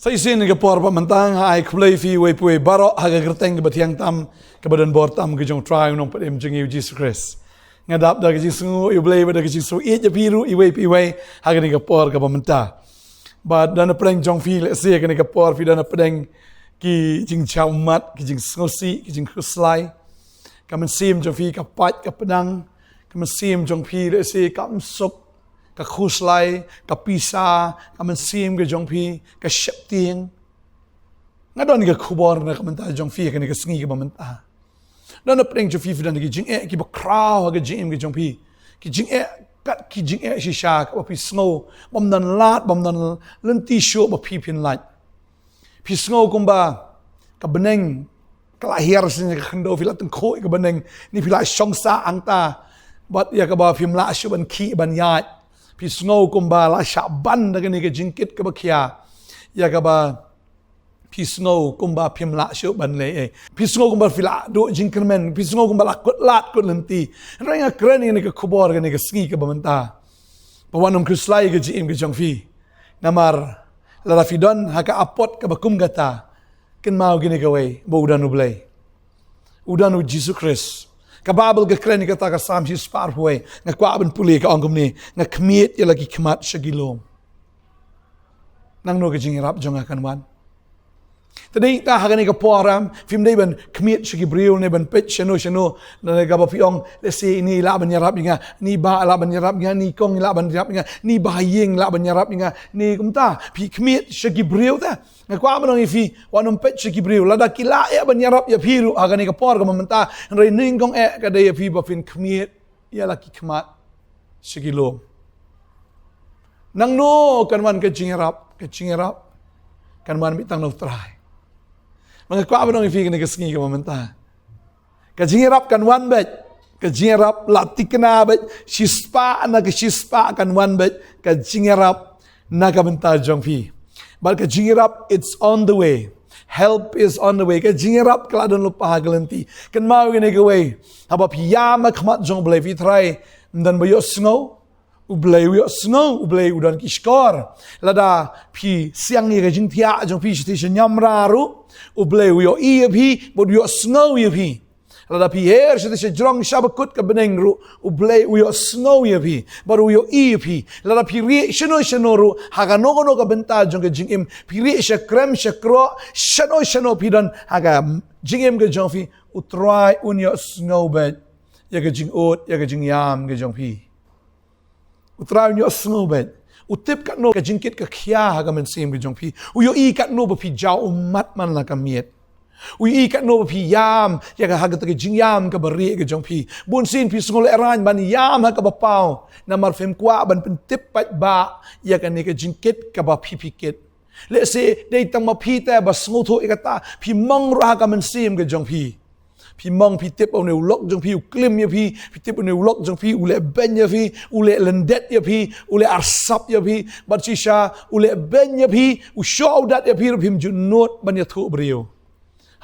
Sa isin ke por pamantang ai khlei fi we pui baro haga gerteng ke batiang tam ke badan bor tam ke jong try nong padem jeng Jesus Christ. Ngadap da ke jisu i blei da ke jisu i je piru i we pi we haga ni ke por ke pamanta. Ba dan preng jong fi le se ke ni ke por fi dan preng ki jing chau mat ki jing ngosi ki jing khuslai. Ka men sim jong fi ka pat ka pedang ka men sim jong fi le se kam sop ka khuslai ka pisa ka men sim ke jong phi ka shep tieng ngadon ke khubor na ka menta jong phi ka ni ka sngi ke menta don na preng jong phi dan ki jing e ki ba kraw ha ke jing ke jong phi ki jing e kat ki jing e shi sha ka phi snow bom dan lat bom dan lenti sho ba phi phin lat phi snow kum ba ka beneng ka lahir sin ka khndo phi lat kho ka beneng ni phi la shong sa angta bat ya ka ba phim la shu ban khi ban yat pi snow kumba la shaban daga ni ke jingkit ke bakia ya ka ba pi snow kumba phim la shu ban le pi snow kumba fila do jingkermen pi snow kumba la kot lat kot lenti ranga krani ni ke khubor ke ni ke ski ke bamanta pawanum krislai ke jim ke jongfi namar la rafidon haka apot ke bakum gata ken mau gini ke we bo udan ublai udan u Jesus Christ ka Bible ke kren kata ka sam si spar huai nga kwa ben puli ka angum ni nga khmiet ya lagi khmat shagilom nang no ke jingirap jonga kanwan tadi ta hagani ka poram film dei ban khmiet shagibril ne ban pet shano na ga ba piong le se ni la ban yarap nga ni ba la ban yarap nga ni kong la ban yarap nga ni ba yeng la ban yarap nga ni kumta pi khmiet shagibril ta nga kwa ban ngi fi wanom pet shagibril la da kila ya ban yarap ya phiru hagani ka por ka mamanta rei ning kong e ka dei fi ba fin khmiet ya la ki khmat shagilom nang no kanwan ke jingirap kanwan mi tang no try mga kwa ba nang ifi ka sngi ka mamanta ka jingirap kan wan bet ka jingirap latikna bet shispa na ka shispa kan wan bet ka jingirap na ka benta jong fi bal ka jingirap it's on the way help is on the way ka jingirap kala don lupa galanti kan mau gini ka way haba piyama khmat jong blai fi try dan bayo snow ublay wi snow ublay udan ki skor lada phi siang ni ka jing thia jong phi station nyamra ru ublay wi i phi bod wi snow i phi lada phi her station jrong shabakut ka beneng ru ublay wi snow i phi bod wi i phi lada phi ri shano ru haga no ka benta jong ka jing im phi ri shakrem shakro shano phi dan haga jing im ka jong phi utrai un yo snow bed ya ka jing ot ya ka jing yam ka jong phi utrai nyo snow bed utip kat no ka jingkit ka khia ha ka men sim ke jong phi u yo i kat no ba phi jaw umat man la ka miet u i kat no ba phi yam ya ka ha ka ke jing yam ka bari ke jong phi bun sin phi sngol eran ban yam ha ka ba pau na mar fem kwa ban pen tip pat ba ya ka ne ka jingkit ka ba phi ket le se dei tang ma phi ta ba sngol tho ikata phi mong ra ka men sim ke jong phi phi mong phi tip au ne lok jong phi klim ya phi tip au ne lok jong phi ule ben ya phi ule lendet ya phi ule arsap ya phi bat shisha ule ben ya phi u show dat ya phi phim junot ban ya thu brio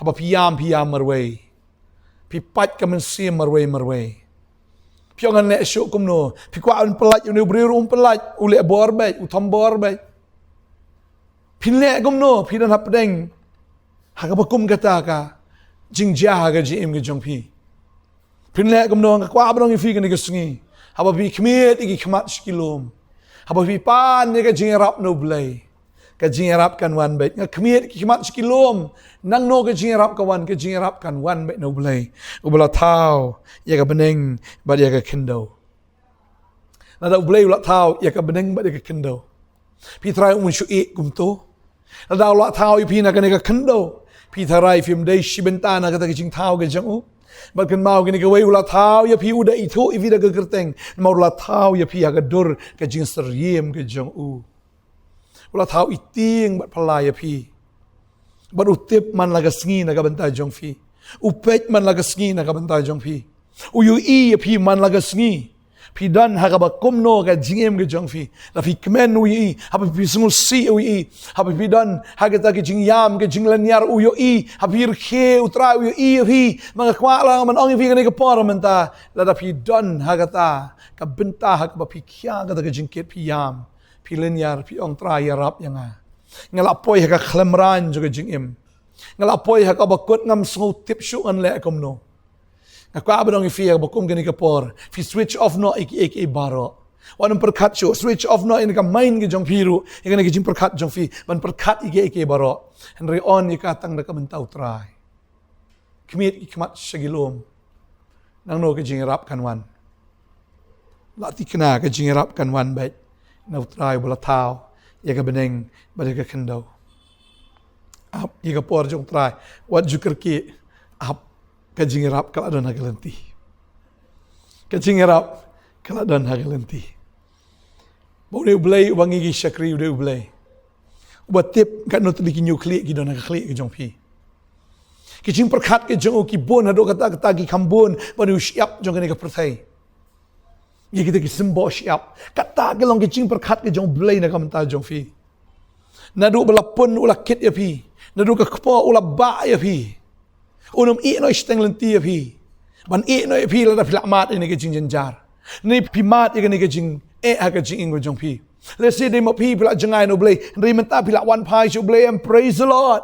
haba phi yam marway phi pat ka men sim marway phi ngan le shu kum no phi kwa an pelat yu ne brio pelat ule bor bai u thom bor bai phi le kum no phi dan hap deng ha ka kum kata ka jingjia ga jim ga jong phi phin le kam no kwa ba ngi fi ga ni ga sngi haba bi khmiet gi khmat skilom haba bi pan ni ga jingrap no blai ka jingrap kan wan bet nga khmiet gi khmat skilom nang no ga jingrap ka wan ga jingrap kan wan bet no blai ubla thau ya ga beneng ba ya ga kendo na da blai la thau ya ga beneng ba ya ga kendo pi trai un shu e kum to na da la thau pi na ga ni ga kendo pi tharai phim dei shibenta na ka ta jing thau ke jang u bal kan mau gini ka wei ula thau ya phi u da i thu i vida ka kerteng mau ula thau ya phi ga dur ka jing sariem ke jang u ula thau i ting bat phala ya phi bat utip man la ga sngi na ka banta jong phi u pet man la ga sngi na ka banta jong phi u yu i ya phi man la ga sngi phi dan ha ga ba kum no ga jingem ge jong phi la phi kmen u i ha phi sungul si u i ha phi dan ha ga ta ge jing yam ge jing lan yar u yo i ha phi khe u tra u i phi ma kwa la man ong phi ga ne ga por man ta la da phi dan ha ga ta ka benta ha ga ba phi kya ga ta ge jing ket phi yam phi len yar phi ong tra ya rap yang a Ngalapoi haka klemran juga jingim. Ngalapoi haka bakut ngam sngu tip syu an le kom no. Ngakwa abadong ifi haka bakum gani kapor. Fi switch off no iki baro. Wan perkat syu switch off no ini ka main ki jong piru. Ikana ki jing perkat jong fi. Ban perkat iki baro. Henry on ika tang daka mentau try. Kemit ikmat sagilom. Nang no ki jingarap kan wan. Lati kena ki jingarap kan wan baik. Nau try bola tau. Yaga beneng badega kendo. Ap yaga por jong try. Wat jukar ki ap kajingerap kala don hagalenti. Kajingerap kala don hagalenti. Bau de ublay ubangi gi syakri ude ublay. Ubat tip kat no teliki nyukli gi don hagakli gi jong pi. Ki jing perkat ki jong ki bon hado kata gi kambon banu siap jong kene ka perthai. Ya kita ki sembo siap. Kata ke long ki jing perkat ke jong blay na kamenta jong fi. Nadu belapun ula kit ya pi. Nadu ka kpo ula ba ya pi. Unum I no isteng lenti ya pi. Ban I no ya pi la pila mat ini ke jing janjar. Ni pi mat ya ni ke jing ha ke jing ingo jong pi. Let's say they mo pi pila jangai no blay. Nri menta pila one pai so blay and praise the Lord.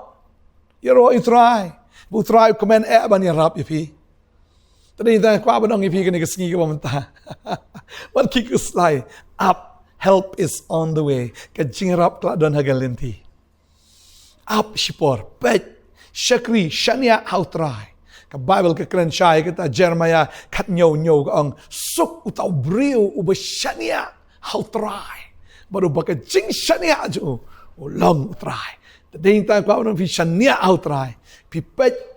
Ya ro try. Bu try komen ban ya rap ya pi. Tadi kita kwa badong ipi kene kesengi ke pamenta. Wan kikus lai up help is on the way. Ka jingrap kla don hagalenti. Up shipor bet syakri shania how try. Ka Bible ke kren syai kita Jeremiah kat nyau ka ang suk utau briu uba shania how try. Baru baka jing shania ju long try. Tadi kita kwa badong fi shania how try. Pi bet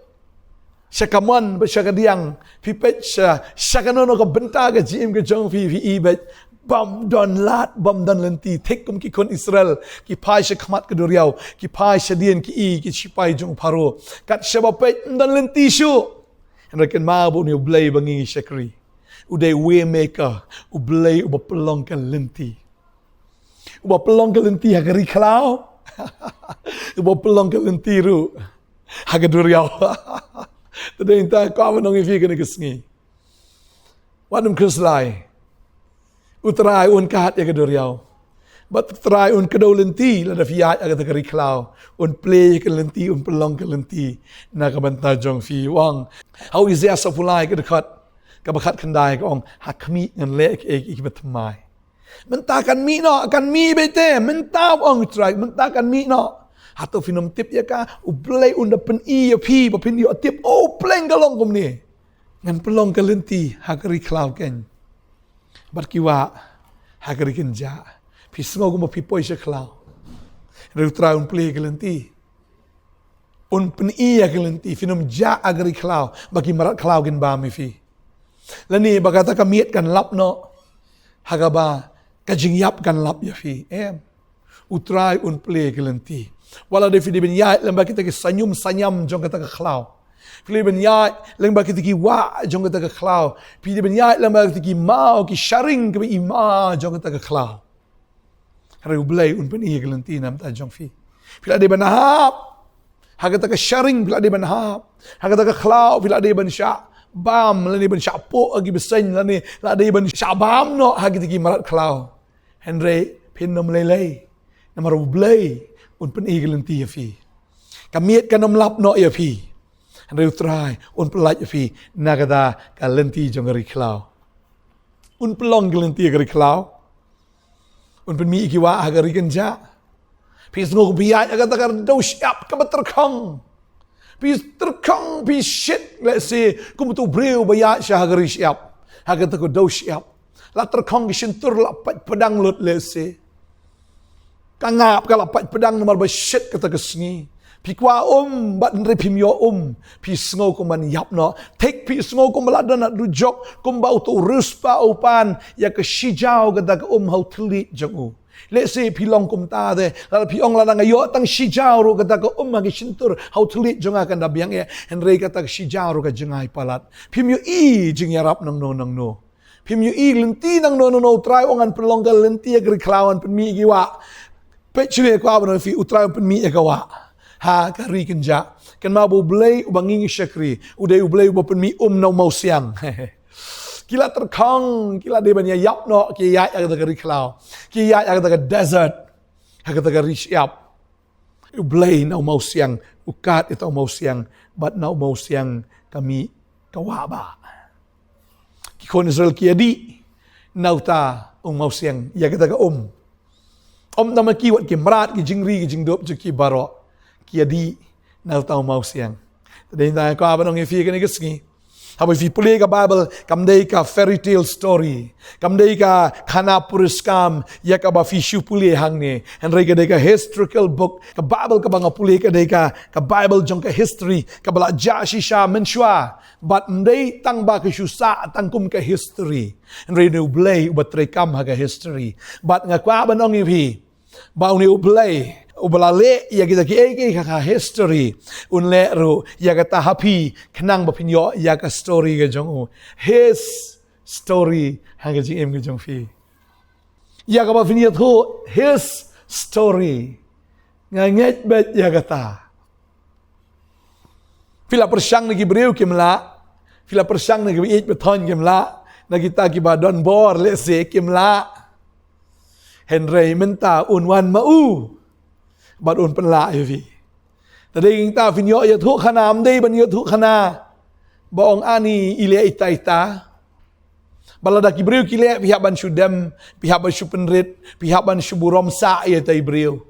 Syakaman bersyakadiang pipet syakanono ka benta ka jim ka jong fi ibet bam don lat bam don lenti tek kum ki kon Israel ki pai syakamat ka duriau ki pai syadien ki sipai jong paro kat syabapet don lenti syu hendaken ma bu ni blay bangi syakri udai way maker ublay uba pelong ka lenti hagari klau uba pelong ka lenti ru haga duriau. Tadi entah kau menongi fikir ni kesengi. Wadum keslai. Utrai un kahat ya kedoriau. But utrai un kedau lenti lada fiat agak tegari klau. Un play ke lenti un pelong ke lenti. Nak bantah jong fi wang. How is there sapulai ke dekat. Kabakat kendai ke ong hakmi ngan lek ik betamai. Mentahkan mi no akan mi bete. Mentah ong utrai mentahkan mi no. Atau film tip ya ka ublay unda pen I ya pi bapin yo tip pleng galong kum ni ngan pelong kalenti hagari klau ken barkiwa hagari kenja pi sngo kum pi poise klau rutra un play kalenti un pen I ya kalenti film ja agari klau bagi marat klau gen ba mi fi lani bagata kamiet kan lap no hagaba kajingyap kan lap ya fi utrai un play kalenti. Walau dia Filipin yai lembah kita ke sanyam jong kata ke klau. Filipin yai lembah kita ke wa jong kata ke klau. Filipin yai lembah kita ke mau ke sharing ke ima jong kata ke klau. Hari ublay un pen I ke lenti nam ta jong fi. Bila dia banahap. Ha kata ke sharing bila dia banahap. Ha kata ke klau bila dia ban syak bam lani ban syak po agi besen lani la dia ban syak bam no ha kita ke marat klau. Henry pin nom lelei. Namar ublay un pen I gelenti ya fi. Kamiet kanom lap no ya fi. Henry try un pelat ya fi. Nagada ka lenti jong gari klau. Un pelong gelenti gari klau. Un pen mi ikiwa agari kenja. Pis ngok biat agata kar do siap ka terkong. Pis terkong pis shit let's say kum tu breu bayat sya agari siap. Agata ko do siap. La terkong gisentur la pedang lut let's say. Kangap kalau pat pedang nomor bersyit kata kesengi. Pikwa bat nri pimyo pi sngo kuman yap no. Tek pi sngo kum belada nak dujok kum bau tu ruspa upan ya ke shijau kata ke hau telit jong Let's say pilong kum ta de lalu piong la ngayo tang shijau ru kata ke hagi sintur hau telit jong akan dabiang ya. Henry kata ke shijau ru ka jengai palat. Pimyo jingiarap nang no. Pimyo lenti nang no try ongan pelong ka lenti agri klawan penmi giwa. Pecune ko abon fi utrai pen mi ekawa ha kari kenja kan ma bo blay ubangi syakri udai ublay bo pen mi no mau siang kila terkang kila de banya yap no ki ya kata kari klau ki ya kata desert kata kari siap Ublay na mau siang ukat ito mau siang but na mau siang kami kawaba. Kikon Israel kiadi nauta mau siang ya kata ka nama kiwat ki merat ki jingri ki jingdop ki baro kiadi nauta mau siang. Tadi kita ko abanong ifi kan igasngi. Habis vi pulih ka Bible, kamdei ka fairy tale story, kamdei ka khana puriskam, ya ka ba fishu pulih hang ni, and rega dei ka historical book, ka Bible ka banga pulih ka dei ka Bible jong ka history, ka bala jashisha menshua, but ndei tang ba ka shusa tangkum ka history, and rega ublay ubat rekam ha ka history, but nga kwa banong ifi, ba uni ublay, ubalale ya kita ki ka history unle ru ya kata happy kenang bapinyo ya ka story ga jong his story hang ji em ga jong fi ya ka bapinyo thu his story nganget bet ya kata fila persang nagi breu kimla fila persang nagi it beton kimla na kita ki ba don bor le se kimla Henry menta unwan mau bad un penla vi tadi kita finyo ya thu khana amdei ban yo thu khana baong ani ile ita balada kibreu kile pihak ban syudam pihak ban syupenrit pihak ban syuburom sa ya tai breu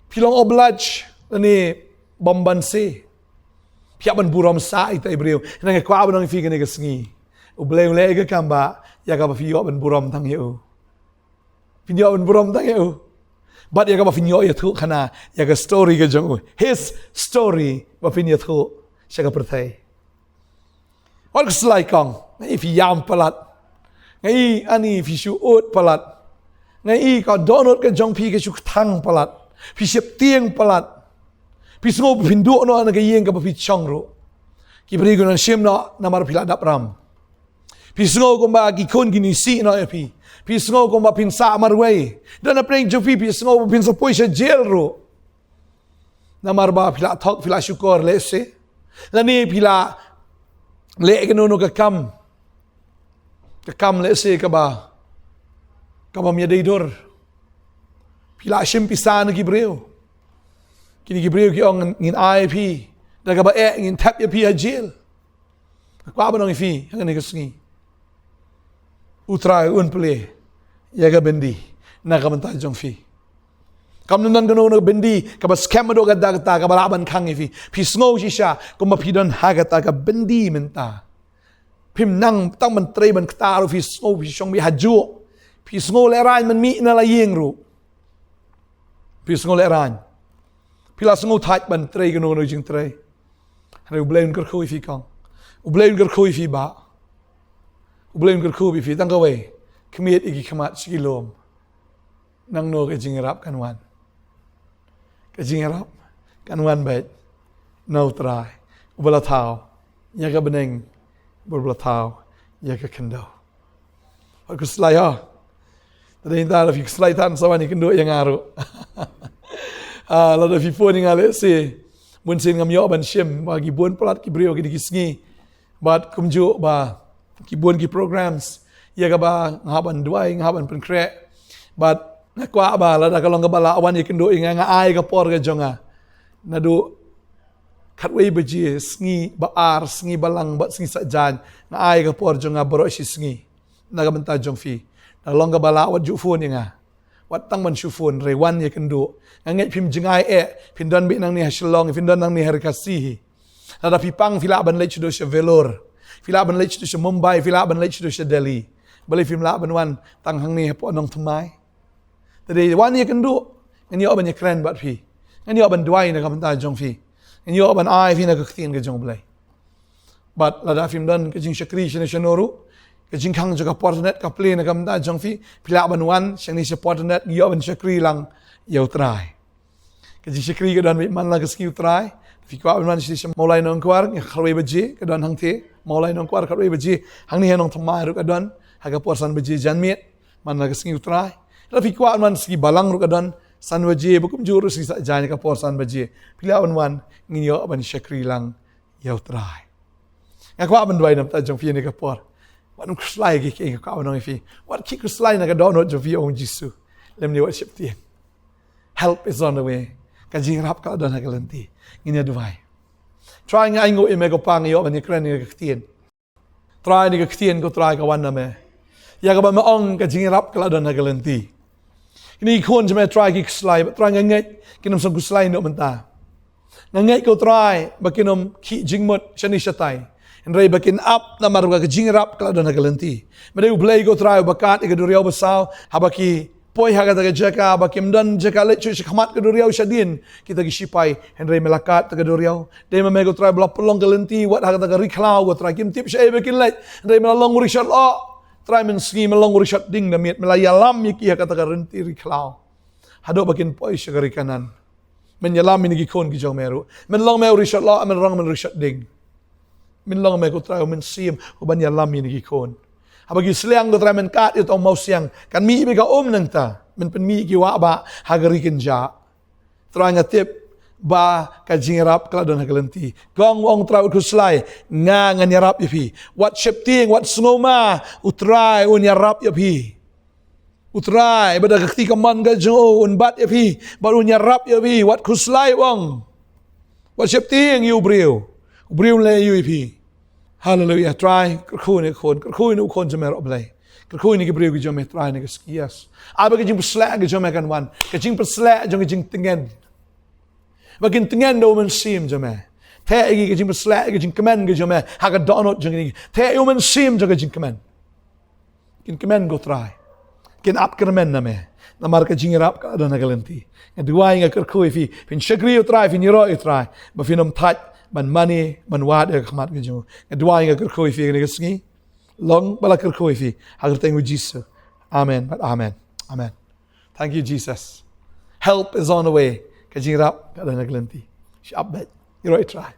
pilong oblaj ni bomban se pihak ban burom sa ita breu nang kwa ban fi kan ke sngi ubleu le ke kamba ya ka fiyo ban burom tang yo finyo ban burom tang yo but ya ka finyo ya thu khana ya ka story ka jong his story ba finyo thu siya ka perthai wal slai kong ngai fi yam palat ngai ani fi shu ut palat ngai ka donut ka jong pi ka shu thang palat fi sep tieng palat pi sngo pindu no na ka yeng ka pi chong ro ki bri gun shim no namar phila dap ram pi sngo ko ba ki kon gini si no pi Pisngo ko mapinsa marway. Dan na preng jofi pisngo mapinsa po siya jail ro. Na marba pila thok pila syukur lese. Lani pila le kanono kakam. Kakam lese kaba. Kaba miya daydor. Pila asyim pisa na gibreo. Kini gibreo ki ong ngin IP. Da kaba ngin tap ya pi jail. Kwa ba nong ifi hangani kasngi. Utray unpele. Yaga bendi na kamanta jong fi kam nan gano na bendi ka ba scam do gadda ta ka balaban khang fi pisngo si sha ko mapidon hagata ka bendi menta pim nang tang man tre ban kta ro fi sngo fi shong mi haju pisngo le ran man mi na la yeng ru pisngo le ran pila sngo thait ban tre gano no jing tre re ublen kar khoi fi kang ublen kar khoi fi ba ublen kar khoi fi tang ka we Kemit iki kemat sikilom nang no ke jingarap kanwan baik no try ubala thao nya ka beneng ubala thao nya ka kendo aku slaya tadi inta la fik slay tan sawani kendo yang aru la da fi phone ngale se mun sin ngam yo ban shim bagi bon plat ki brio ki sngi bat kumju ba ki bon ki programs ya ka ba ngaban duai ngaban penkre but nakwa ba la da kalong ka bala awan ikendo inga ai ka por ka jonga nadu khatwei beji sngi ba ar sngi balang ba sngi sajan na ai ka por jonga bro si sngi naga benta jong fi na long ka bala wat ju phone inga wat tang man shu phone re wan ikendo ngai phim jingai pindon bi nang ni Shillong pindon nang ni Harkasi na da pipang fila ban lech do she velor fila ban lech do she Mumbai fila ban lech do she Delhi balik film la banwan tang hang ni po Nongthymmai tadi wan ye kendu ngani yo ban ye kren bat fi ngani yo ban duai na kamta jong fi ngani yo ban ai fi na ka ktin ke jong blai but la da film dan ke jing shakri shene shanoru ke jing khang joka Potternet ka play na kamta jong fi pila ban wan shang ni Potternet yo ban shakri lang yo try ke jing shakri ke dan man la ke skill try fi kwa ban shi molai nong kwar nge kharwei baji ke dan hang the molai nong kwar kharwei baji hang ni Nongthymmai ru ka dan haga por san baji janmit man la singi utrai la fi kwa man ski balang ru kadan san baji bukum juru si jani ka por san baji pila wan ngi yo ban shakri lang yo utrai nga kwa ban dwai nam ta jong fi ni ka por wan slai ki ki ka wan fi wat ki slai na ka don no jong fi on jisu lem ni wat ship tien Help is on the way. Kajingarap ka doon nagalenti. Nginya duway. Try nga ingo ime ko pang iyo ni kren ni kaktien. Try ni kaktien ko try kawan na me. Ya ka ba maong kajingarap ka doon nagalenti. Ini kon jeme try ki slide, try nga ngai kinom sang slide no menta. Nga ngai ko try bakinom ki jingmot shani shatay. Enray bakin up na maruga kajingarap ka doon nagalenti. Made ublay ko try bakat ikaduriyaw basaw habaki poi haga taga jaka bakim dan jaka lechu shikhamat kaduriyaw shadin kita gishipay Henry melakat taga duriyaw de mamego try bla pelong galenti wat haga taga riklaw go try kim tip shay bakin let Henry melalong rishat lo try men ski melong rishat ding na miet melayalam yiki haga taga renti riklaw hado bakin poi shagari kanan menyalam ini gikon gijong meru menlong meru rishat lo men rong men rishat ding menlong mego try men sim uban yalam ini gikon Habagi seliang ko men kat ito mau siang kan mi biga nang ta men pen mi ki wa ba hagarikin ja nga tip ba kajingarap kala don hagalenti gong wong traw ko slay nga nyarap yapi what shifting what snowma utray unyarap yapi utray bada kakti kaman ga jo unbat yapi baru nyarap yapi what kuslay wong what shifting you briu le you yapi Hallelujah. Try kerkhuin u kon jemer oblay. Kerkhuin ni gebreu ge jome try ni geskias. Aba ge jing peslek ge jome kan wan. Ge jing peslek jong ge jing tengen. Bagin tengen do men sim jome. Te ge jing peslek ge jing kemen ge jome. Ha ga donot jong ni. Te u men sim jong ge jing kemen. Kin kemen go try. Kin ap kemen na me. Na mar ge jing rap ka don nagalenti. Nga duai nga kerkhui fi fin shagri u try fin yero u try. Ba finom tat man money man wad ek khamat ge jo dua nga kerkhoi fi ge sngi long bala kerkhoi fi hagar tengu Jesus amen amen thank you Jesus help is on the way kajirap kada naglenti shabbat you right try